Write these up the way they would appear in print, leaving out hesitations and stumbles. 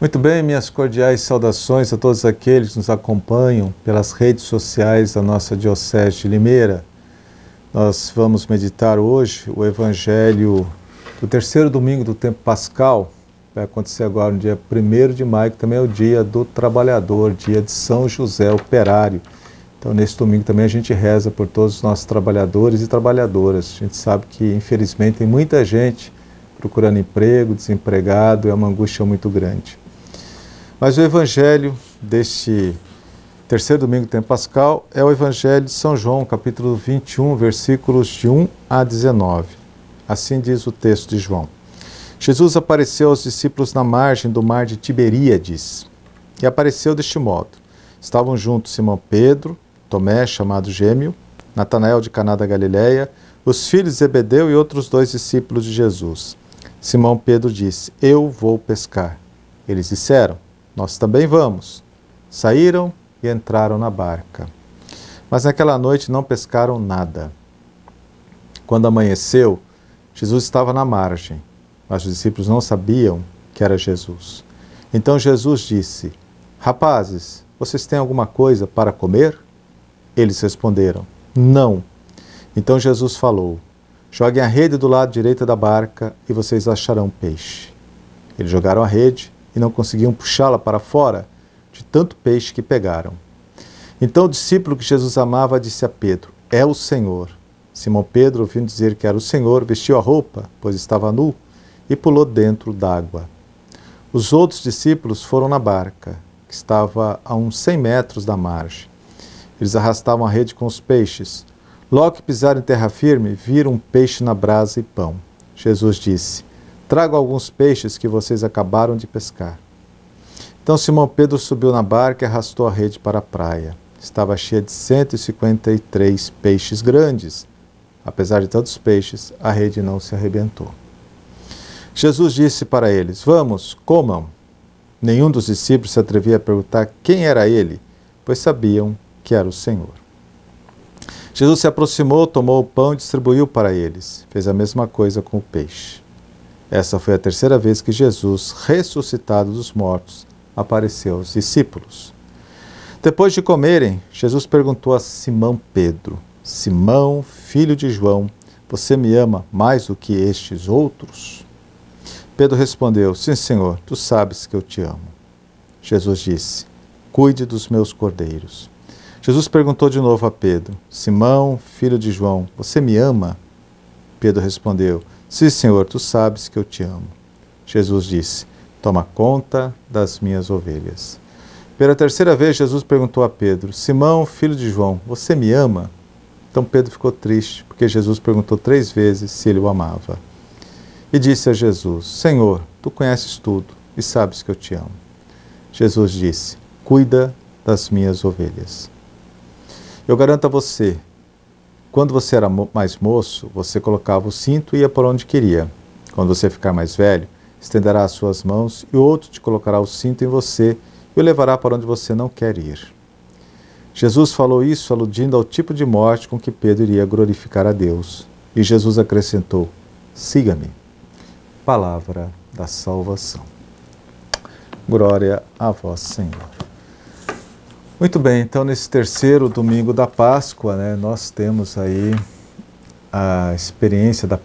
Muito bem, minhas cordiais saudações a todos aqueles que nos acompanham pelas redes sociais da nossa Diocese de Limeira. Nós vamos meditar hoje o Evangelho do terceiro domingo do tempo pascal. Vai acontecer agora no dia 1º de maio, que também é o dia do trabalhador, dia de São José Operário. Então, nesse domingo também a gente reza por todos os nossos trabalhadores e trabalhadoras. A gente sabe que, infelizmente, tem muita gente procurando emprego, desempregado, é uma angústia muito grande. Mas o Evangelho deste terceiro domingo do tempo pascal é o Evangelho de São João, capítulo 21, versículos de 1 a 19. Assim diz o texto de João. Jesus apareceu aos discípulos na margem do mar de Tiberíades, e apareceu deste modo. Estavam juntos Simão Pedro, Tomé, chamado Gêmeo, Natanael de Caná da Galileia, os filhos de Zebedeu e outros 2 discípulos de Jesus. Simão Pedro disse: Eu vou pescar. Eles disseram: Nós também vamos. Saíram e entraram na barca. Mas naquela noite não pescaram nada. Quando amanheceu, Jesus estava na margem, mas os discípulos não sabiam que era Jesus. Então Jesus disse: Rapazes, vocês têm alguma coisa para comer? Eles responderam: Não. Então Jesus falou: Joguem a rede do lado direito da barca e vocês acharão peixe. Eles jogaram a rede e não conseguiam puxá-la para fora de tanto peixe que pegaram. Então o discípulo que Jesus amava disse a Pedro: É o Senhor. Simão Pedro, ouvindo dizer que era o Senhor, vestiu a roupa, pois estava nu, e pulou dentro d'água. Os outros discípulos foram na barca, que estava a uns 100 metros da margem. Eles arrastavam a rede com os peixes. Logo que pisaram em terra firme, viram um peixe na brasa e pão. Jesus disse: Trago alguns peixes que vocês acabaram de pescar. Então Simão Pedro subiu na barca e arrastou a rede para a praia. Estava cheia de 153 peixes grandes. Apesar de tantos peixes, a rede não se arrebentou. Jesus disse para eles: Vamos, comam. Nenhum dos discípulos se atrevia a perguntar quem era ele, pois sabiam que era o Senhor. Jesus se aproximou, tomou o pão e distribuiu para eles. Fez a mesma coisa com o peixe. Essa foi a terceira vez que Jesus, ressuscitado dos mortos, apareceu aos discípulos. Depois de comerem, Jesus perguntou a Simão Pedro: Simão, filho de João, você me ama mais do que estes outros? Pedro respondeu: Sim, Senhor, tu sabes que eu te amo. Jesus disse: Cuide dos meus cordeiros. Jesus perguntou de novo a Pedro: Simão, filho de João, você me ama? Pedro respondeu: Sim, Senhor, tu sabes que eu te amo. Jesus disse: Toma conta das minhas ovelhas. Pela terceira vez, Jesus perguntou a Pedro: Simão, filho de João, você me ama? Então Pedro ficou triste, porque Jesus perguntou 3 vezes se ele o amava. E disse a Jesus: Senhor, tu conheces tudo e sabes que eu te amo. Jesus disse: Cuida das minhas ovelhas. Eu garanto a você, quando você era mais moço, você colocava o cinto e ia por onde queria. Quando você ficar mais velho, estenderá as suas mãos e outro te colocará o cinto em você e o levará para onde você não quer ir. Jesus falou isso aludindo ao tipo de morte com que Pedro iria glorificar a Deus. E Jesus acrescentou: Siga-me. Palavra da salvação. Glória a vós, Senhor. Muito bem, então nesse terceiro domingo da Páscoa, nós temos aí a experiência da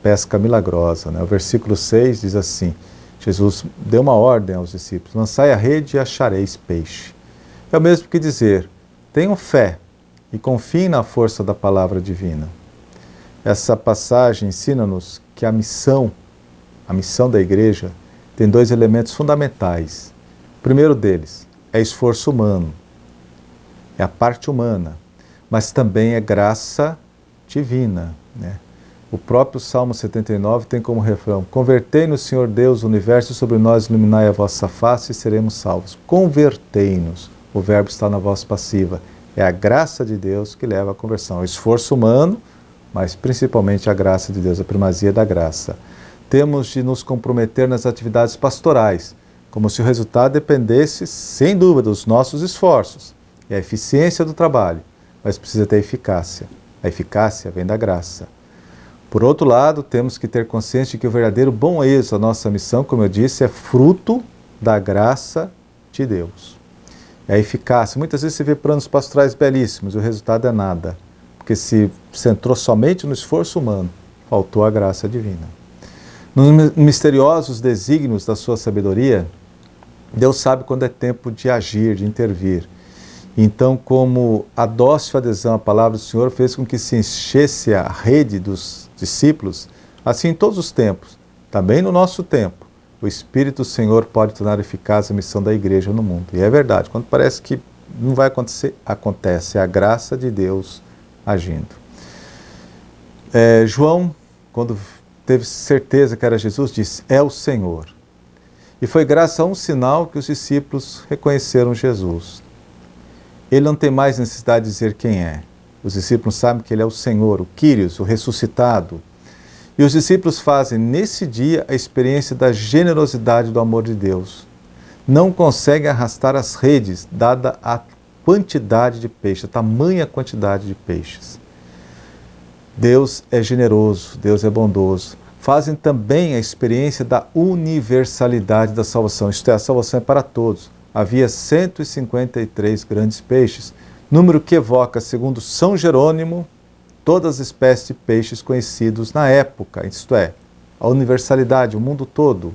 pesca milagrosa. O versículo 6 diz assim: Jesus deu uma ordem aos discípulos: Lançai a rede e achareis peixe. É o mesmo que dizer: tenham fé e confiem na força da palavra divina. Essa passagem ensina-nos que a missão da igreja tem 2 elementos fundamentais. O primeiro deles é esforço humano, é a parte humana, mas também é graça divina. O próprio Salmo 79 tem como refrão: Convertei-nos, Senhor Deus do universo, sobre nós iluminai a vossa face e seremos salvos. Convertei-nos. O verbo está na voz passiva. É a graça de Deus que leva à conversão. O esforço humano, mas principalmente a graça de Deus, a primazia da graça. Temos de nos comprometer nas atividades pastorais, como se o resultado dependesse, sem dúvida, dos nossos esforços e a eficiência do trabalho, mas precisa ter eficácia. A eficácia vem da graça. Por outro lado, temos que ter consciência de que o verdadeiro bom êxito da nossa missão, como eu disse, é fruto da graça de Deus. É a eficácia. Muitas vezes você vê planos pastorais belíssimos e o resultado é nada, porque se centrou somente no esforço humano, faltou a graça divina. Nos misteriosos desígnios da sua sabedoria, Deus sabe quando é tempo de agir, de intervir. Então, como a dócil adesão à palavra do Senhor fez com que se enchesse a rede dos discípulos, assim em todos os tempos, também no nosso tempo, o Espírito do Senhor pode tornar eficaz a missão da igreja no mundo. E é verdade, quando parece que não vai acontecer, acontece. É a graça de Deus agindo. João, quando teve certeza que era Jesus, disse, é o Senhor. E foi graças a um sinal que os discípulos reconheceram Jesus. Ele não tem mais necessidade de dizer quem é. Os discípulos sabem que ele é o Senhor, o Kyrios, o ressuscitado. E os discípulos fazem nesse dia a experiência da generosidade do amor de Deus. Não conseguem arrastar as redes, dada a quantidade de peixes, a tamanha quantidade de peixes. Deus é generoso, Deus é bondoso. Fazem também a experiência da universalidade da salvação, isto é, a salvação é para todos. Havia 153 grandes peixes, número que evoca, segundo São Jerônimo, todas as espécies de peixes conhecidos na época, isto é, a universalidade, o mundo todo.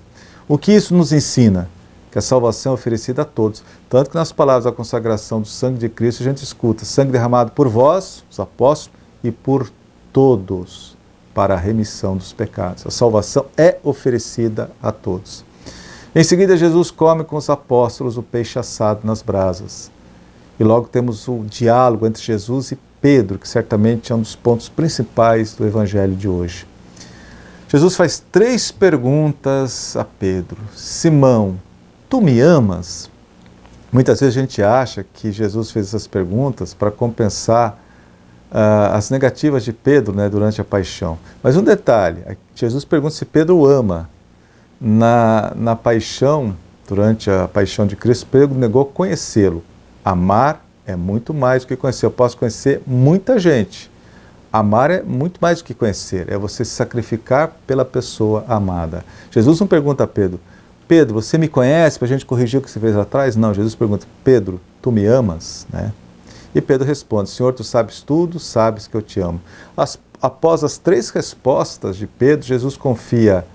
O que isso nos ensina? Que a salvação é oferecida a todos. Tanto que nas palavras da consagração do sangue de Cristo a gente escuta, sangue derramado por vós, os apóstolos, e por todos, para a remissão dos pecados. A salvação é oferecida a todos. Em seguida, Jesus come com os apóstolos o peixe assado nas brasas. E logo temos o diálogo entre Jesus e Pedro, que certamente é um dos pontos principais do Evangelho de hoje. Jesus faz 3 perguntas a Pedro. Simão, tu me amas? Muitas vezes a gente acha que Jesus fez essas perguntas para compensar as negativas de Pedro, né, durante a paixão. Mas um detalhe, Jesus pergunta se Pedro o ama. Na paixão, durante a paixão de Cristo, Pedro negou conhecê-lo. Amar é muito mais do que conhecer. Eu posso conhecer muita gente. Amar é muito mais do que conhecer. É você se sacrificar pela pessoa amada. Jesus não pergunta a Pedro, Pedro, você me conhece para a gente corrigir o que você fez lá atrás? Não, Jesus pergunta, Pedro, tu me amas? Né? E Pedro responde, Senhor, tu sabes tudo, sabes que eu te amo. Após as 3 respostas de Pedro, Jesus confia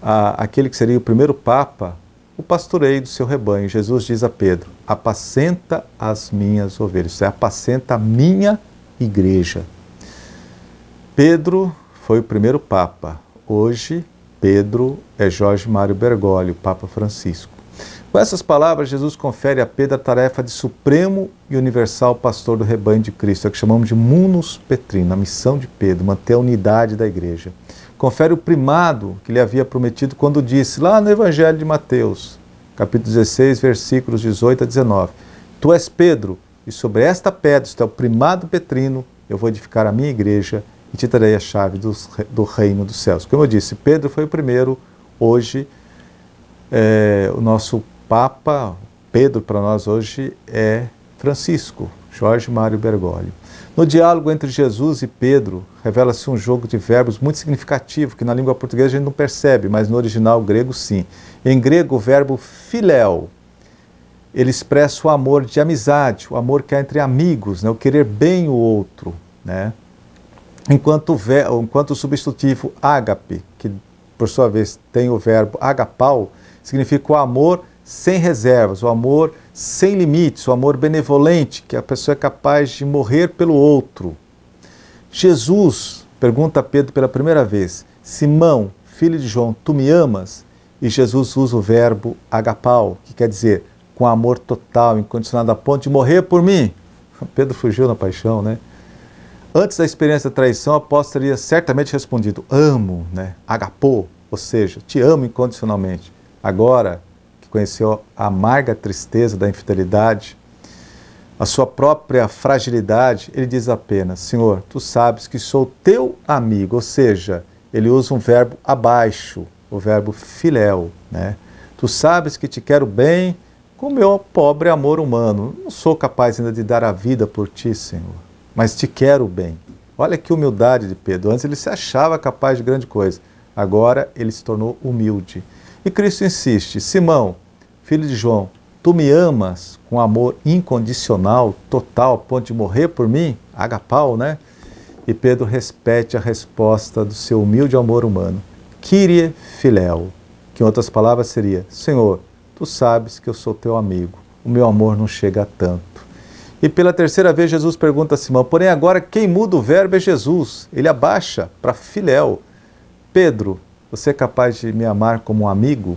àquele que seria o primeiro Papa, o pastoreio do seu rebanho. Jesus diz a Pedro, apacenta as minhas ovelhas, isso é, apacenta a minha igreja. Pedro foi o primeiro Papa. Hoje, Pedro é Jorge Mário Bergoglio, o Papa Francisco. Com essas palavras, Jesus confere a Pedro a tarefa de supremo e universal pastor do rebanho de Cristo, é o que chamamos de munus petrino, a missão de Pedro, manter a unidade da igreja. Confere o primado que lhe havia prometido quando disse, lá no Evangelho de Mateus, capítulo 16, versículos 18 a 19, Tu és Pedro, e sobre esta pedra, isto é o primado petrino, eu vou edificar a minha igreja e te darei a chave do reino dos céus. Como eu disse, Pedro foi o primeiro, hoje o nosso Papa, Pedro para nós hoje é Francisco, Jorge Mário Bergoglio. No diálogo entre Jesus e Pedro, revela-se um jogo de verbos muito significativo, que na língua portuguesa a gente não percebe, mas no original grego sim. Em grego, o verbo philéu, ele expressa o amor de amizade, o amor que há entre amigos, né? O querer bem o outro. Né? Enquanto o substantivo ágape, que por sua vez tem o verbo agapau, significa o amor sem reservas, o amor sem limites, o amor benevolente, que a pessoa é capaz de morrer pelo outro. Jesus pergunta a Pedro pela primeira vez, Simão, filho de João, tu me amas? E Jesus usa o verbo agapau, que quer dizer com amor total, incondicionado a ponto de morrer por mim. Pedro fugiu na paixão, né? Antes da experiência da traição, o apóstolo teria certamente respondido, amo, né? Agapô, ou seja, te amo incondicionalmente. Agora, que conheceu a amarga tristeza da infidelidade, a sua própria fragilidade, ele diz apenas, Senhor, tu sabes que sou teu amigo, ou seja, ele usa um verbo abaixo, o verbo filéu, né? Tu sabes que te quero bem com o meu pobre amor humano. Não sou capaz ainda de dar a vida por ti, Senhor, mas te quero bem. Olha que humildade de Pedro. Antes ele se achava capaz de grande coisa. Agora ele se tornou humilde. E Cristo insiste, Simão, filho de João, tu me amas com amor incondicional, total, a ponto de morrer por mim? Agapau, né? E Pedro repete a resposta do seu humilde amor humano. Kyrie Philéu, que em outras palavras seria, Senhor, tu sabes que eu sou teu amigo, o meu amor não chega a tanto. E pela terceira vez Jesus pergunta a Simão, porém agora quem muda o verbo é Jesus. Ele abaixa para Philéu. Pedro, você é capaz de me amar como um amigo?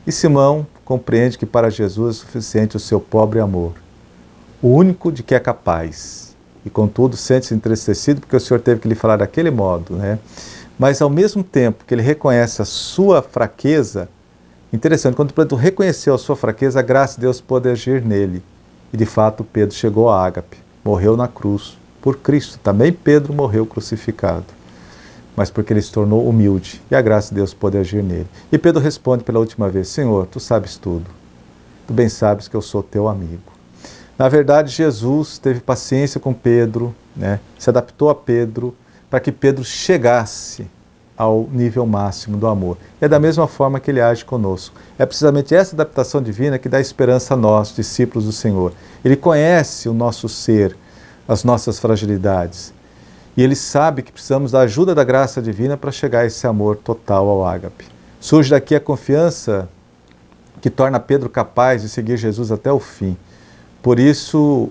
E Simão compreende que para Jesus é suficiente o seu pobre amor, o único de que é capaz. E contudo sente-se entristecido porque o Senhor teve que lhe falar daquele modo, né? Mas ao mesmo tempo que ele reconhece a sua fraqueza, interessante, quando Pedro reconheceu a sua fraqueza, a graça de Deus pôde agir nele. E de fato Pedro chegou a ágape, morreu na cruz por Cristo. Também Pedro morreu crucificado, mas porque ele se tornou humilde e a graça de Deus pôde agir nele. E Pedro responde pela última vez, Senhor, tu sabes tudo, tu bem sabes que eu sou teu amigo. Na verdade, Jesus teve paciência com Pedro, né? Se adaptou a Pedro para que Pedro chegasse ao nível máximo do amor. É da mesma forma que ele age conosco. É precisamente essa adaptação divina que dá esperança a nós, discípulos do Senhor. Ele conhece o nosso ser, as nossas fragilidades. E ele sabe que precisamos da ajuda da graça divina para chegar a esse amor total ao ágape. Surge daqui a confiança que torna Pedro capaz de seguir Jesus até o fim. Por isso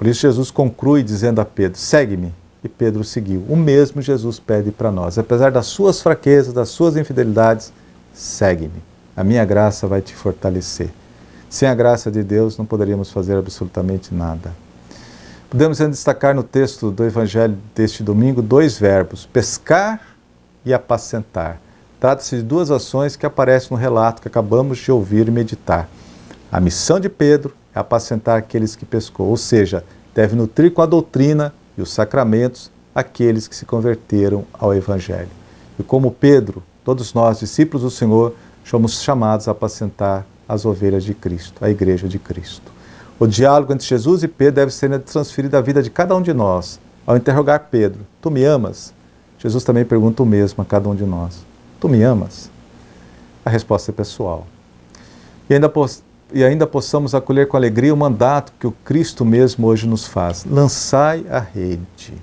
Jesus conclui dizendo a Pedro, segue-me. E Pedro seguiu. O mesmo Jesus pede para nós. Apesar das suas fraquezas, das suas infidelidades, segue-me. A minha graça vai te fortalecer. Sem a graça de Deus, não poderíamos fazer absolutamente nada. Podemos ainda destacar no texto do Evangelho deste domingo dois verbos, pescar e apacentar. Trata-se de duas ações que aparecem no relato que acabamos de ouvir e meditar. A missão de Pedro é apacentar aqueles que pescou, ou seja, deve nutrir com a doutrina e os sacramentos aqueles que se converteram ao Evangelho. E como Pedro, todos nós, discípulos do Senhor, somos chamados a apacentar as ovelhas de Cristo, a Igreja de Cristo. O diálogo entre Jesus e Pedro deve ser transferido à vida de cada um de nós. Ao interrogar Pedro, tu me amas? Jesus também pergunta o mesmo a cada um de nós. Tu me amas? A resposta é pessoal. E ainda possamos acolher com alegria o mandato que o Cristo mesmo hoje nos faz. Lançai a rede.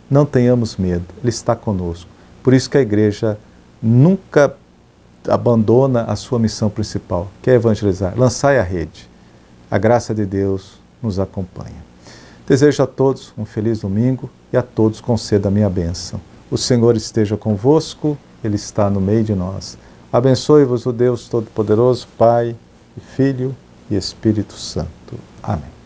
Não tenhamos medo, Ele está conosco. Por isso que a igreja nunca abandona a sua missão principal, que é evangelizar. Lançai a rede. A graça de Deus nos acompanha. Desejo a todos um feliz domingo e a todos conceda a minha bênção. O Senhor esteja convosco, Ele está no meio de nós. Abençoe-vos o Deus Todo-Poderoso, Pai e Filho e Espírito Santo. Amém.